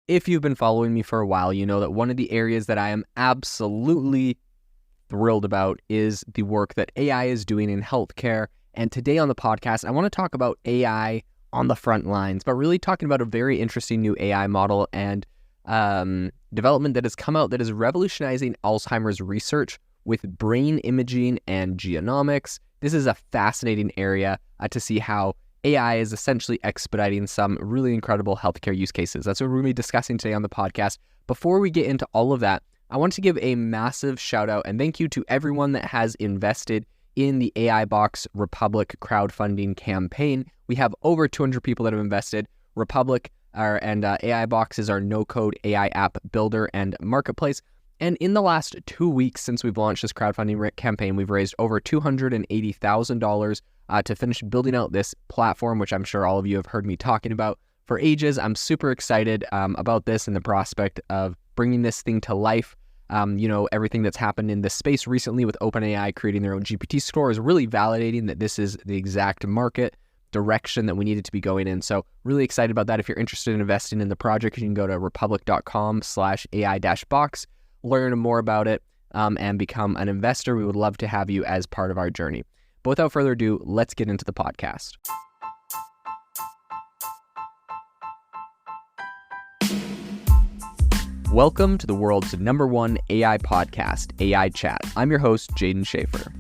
If you've been following me for a while, you know that one of the areas that I am absolutely thrilled about is the work that AI is doing in healthcare. And today on the podcast, I want to talk about AI on the front lines, but really talking about a very interesting new AI model and development that has come out that is revolutionizing Alzheimer's research with brain imaging and genomics. This is a fascinating area to see how AI is essentially expediting some really incredible healthcare use cases. That's what we're going to be discussing today on the podcast. Before we get into all of that, I want to give a massive shout out and thank you to everyone that has invested in the AI Box Republic crowdfunding campaign. We have over 200 people that have invested. Republic and AI Box is our no-code AI app builder and marketplace. And in the last 2 weeks since we've launched this crowdfunding campaign, we've raised over $280,000 to finish building out this platform, which I'm sure all of you have heard me talking about for ages. I'm super excited about this and the prospect of bringing this thing to life. Everything that's happened in this space recently with OpenAI creating their own GPT score is really validating that this is the exact market direction that we needed to be going in. So really excited about that. If you're interested in investing in the project, you can go to republic.com/AI-box, learn more about it, and become an investor. We would love to have you as part of our journey. But without further ado, let's get into the podcast. Welcome to the world's #1 AI podcast, AI Chat. I'm your host, Jaden Schaefer.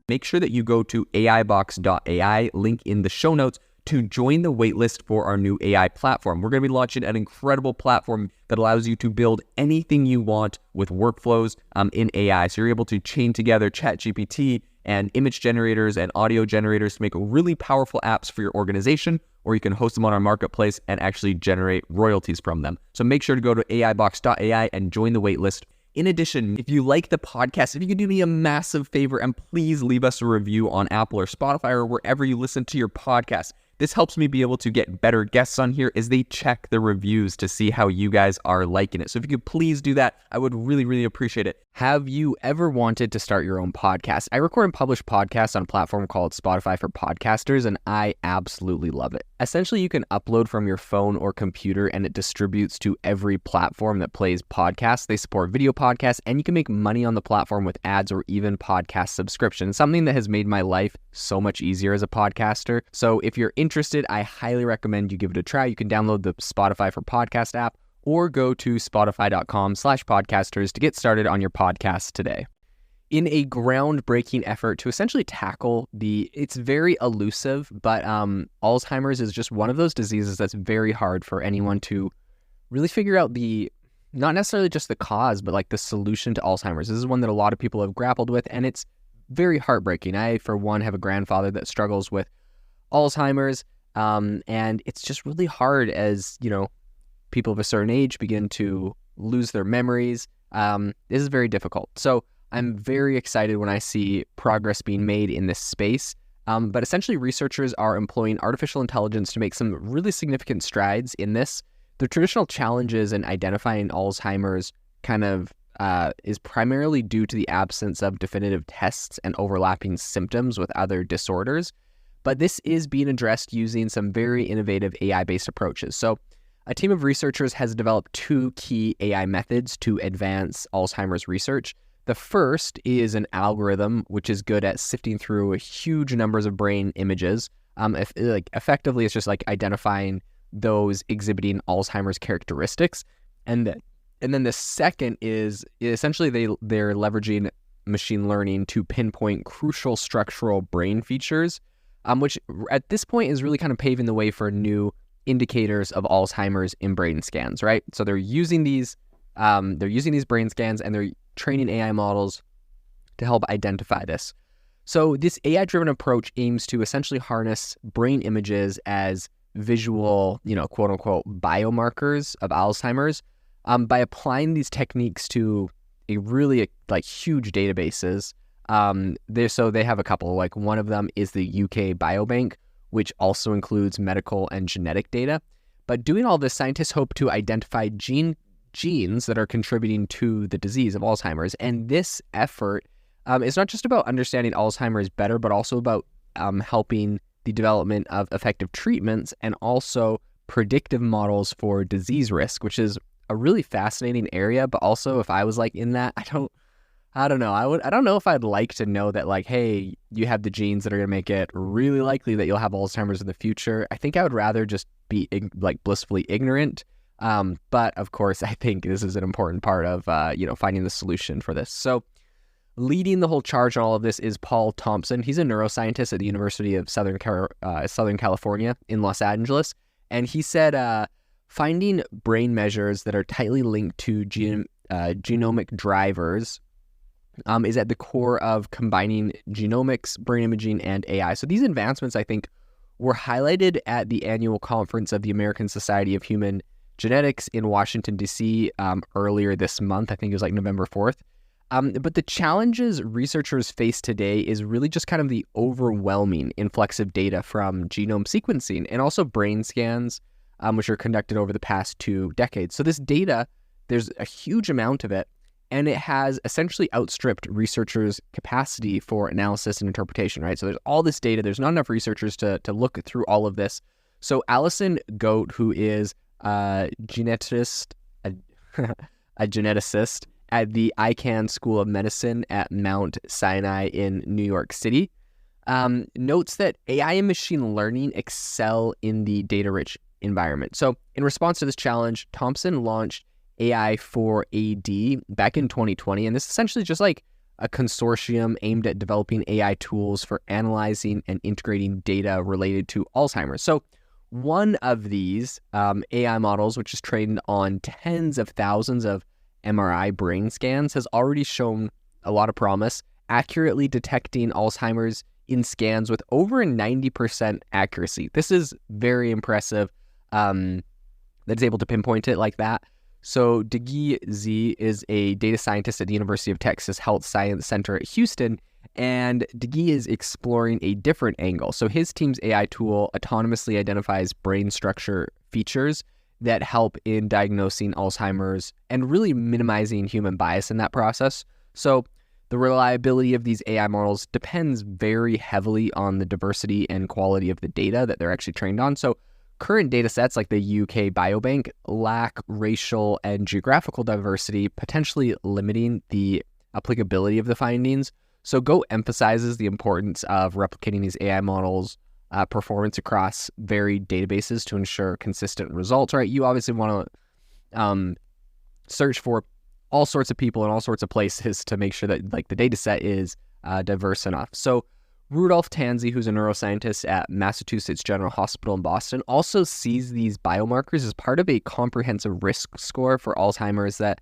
Make sure that you go to aibox.ai, link in the show notes, to join the waitlist for our new AI platform. We're going to be launching an incredible platform that allows you to build anything you want with workflows in AI. So you're able to chain together ChatGPT and image generators and audio generators to make really powerful apps for your organization, or you can host them on our marketplace and actually generate royalties from them. So make sure to go to aibox.ai and join the waitlist. In addition, if you like the podcast, if you could do me a massive favor and please leave us a review on Apple or Spotify or wherever you listen to your podcast. This helps me be able to get better guests on here as they check the reviews to see how you guys are liking it. So if you could please do that, I would really, really appreciate it. Have you ever wanted to start your own podcast? I record and publish podcasts on a platform called Spotify for Podcasters, and I absolutely love it. Essentially, you can upload from your phone or computer, and it distributes to every platform that plays podcasts. They support video podcasts, and you can make money on the platform with ads or even podcast subscriptions, something that has made my life so much easier as a podcaster. So if you're interested, I highly recommend you give it a try. You can download the Spotify for Podcast app or go to spotify.com/podcasters to get started on your podcast today. In a groundbreaking effort to essentially tackle it's very elusive, but Alzheimer's is just one of those diseases that's very hard for anyone to really figure out not necessarily just the cause, but like the solution to Alzheimer's. This is one that a lot of people have grappled with, and it's very heartbreaking. I, for one, have a grandfather that struggles with Alzheimer's, and it's just really hard as, people of a certain age begin to lose their memories. This is very difficult. So I'm very excited when I see progress being made in this space. But essentially, researchers are employing artificial intelligence to make some really significant strides in this. The traditional challenges in identifying Alzheimer's is primarily due to the absence of definitive tests and overlapping symptoms with other disorders. But this is being addressed using some very innovative AI-based approaches. So a team of researchers has developed 2 key AI methods to advance Alzheimer's research. The first is an algorithm which is good at sifting through huge numbers of brain images. Effectively, it's just like identifying those exhibiting Alzheimer's characteristics. And then the second is essentially they're leveraging machine learning to pinpoint crucial structural brain features, which at this point is really kind of paving the way for new indicators of Alzheimer's in brain scans, right? So they're using these brain scans and they're training AI models to help identify this. So this AI-driven approach aims to essentially harness brain images as visual, quote unquote, biomarkers of Alzheimer's by applying these techniques to a really huge databases. They have a couple. One of them is the UK Biobank, which also includes medical and genetic data. But doing all this, scientists hope to identify genes that are contributing to the disease of Alzheimer's. And this effort is not just about understanding Alzheimer's better, but also about helping the development of effective treatments and also predictive models for disease risk, which is a really fascinating area. But also, if I was like in that, I don't know. I don't know if I'd like to know that, like, hey, you have the genes that are going to make it really likely that you'll have Alzheimer's in the future. I think I would rather just be like blissfully ignorant. But of course, I think this is an important part of, finding the solution for this. So leading the whole charge on all of this is Paul Thompson. He's a neuroscientist at the University of Southern California in Los Angeles. And he said, finding brain measures that are tightly linked to genomic drivers is at the core of combining genomics, brain imaging, and AI. So these advancements, I think, were highlighted at the annual conference of the American Society of Human Genetics in Washington, D.C. Earlier this month. I think it was like November 4th. But the challenges researchers face today is really just kind of the overwhelming influx of data from genome sequencing and also brain scans, which are conducted over the past 2 decades. So this data, there's a huge amount of it, and it has essentially outstripped researchers' capacity for analysis and interpretation, right? So there's all this data. There's not enough researchers to look through all of this. So Alison Goat, who is a geneticist at the Icahn School of Medicine at Mount Sinai in New York City, notes that AI and machine learning excel in the data-rich environment. So in response to this challenge, Thompson launched AI for AD back in 2020, and this is essentially just like a consortium aimed at developing AI tools for analyzing and integrating data related to Alzheimer's. So one of these AI models, which is trained on tens of thousands of MRI brain scans, has already shown a lot of promise, accurately detecting Alzheimer's in scans with over 90% accuracy. This is very impressive that it's able to pinpoint it like that. So Degi Z is a data scientist at the University of Texas Health Science Center at Houston, and Degi is exploring a different angle. So his team's AI tool autonomously identifies brain structure features that help in diagnosing Alzheimer's and really minimizing human bias in that process. So the reliability of these AI models depends very heavily on the diversity and quality of the data that they're actually trained on. So current data sets like the UK Biobank lack racial and geographical diversity, potentially limiting the applicability of the findings. So Go emphasizes the importance of replicating these AI models' performance across varied databases to ensure consistent results, right? You obviously want to search for all sorts of people in all sorts of places to make sure that like the data set is diverse enough. So Rudolph Tanzi, who's a neuroscientist at Massachusetts General Hospital in Boston, also sees these biomarkers as part of a comprehensive risk score for Alzheimer's that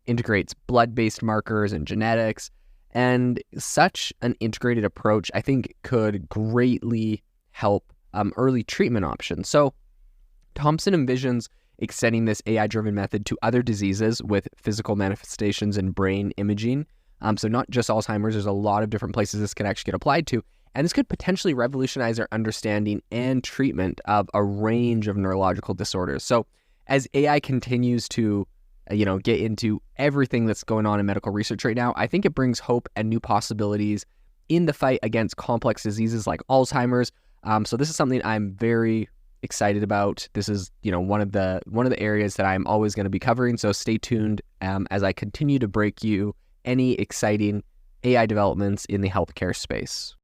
integrates blood-based markers and genetics. And such an integrated approach, I think, could greatly help early treatment options. So Thompson envisions extending this AI-driven method to other diseases with physical manifestations in brain imaging. So not just Alzheimer's, there's a lot of different places this can actually get applied to. And this could potentially revolutionize our understanding and treatment of a range of neurological disorders. So as AI continues to get into everything that's going on in medical research right now, I think it brings hope and new possibilities in the fight against complex diseases like Alzheimer's. So this is something I'm very excited about. This is, one of the areas that I'm always going to be covering. So stay tuned as I continue to break you any exciting AI developments in the healthcare space.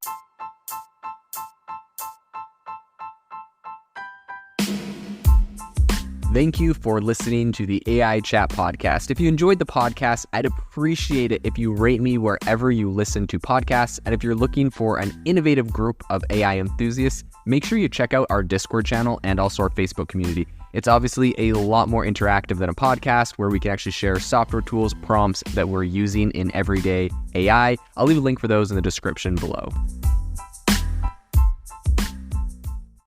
Thank you for listening to the AI Chat Podcast. If you enjoyed the podcast, I'd appreciate it if you rate me wherever you listen to podcasts. And if you're looking for an innovative group of AI enthusiasts, make sure you check out our Discord channel and also our Facebook community. It's obviously a lot more interactive than a podcast where we can actually share software tools, prompts that we're using in everyday AI. I'll leave a link for those in the description below.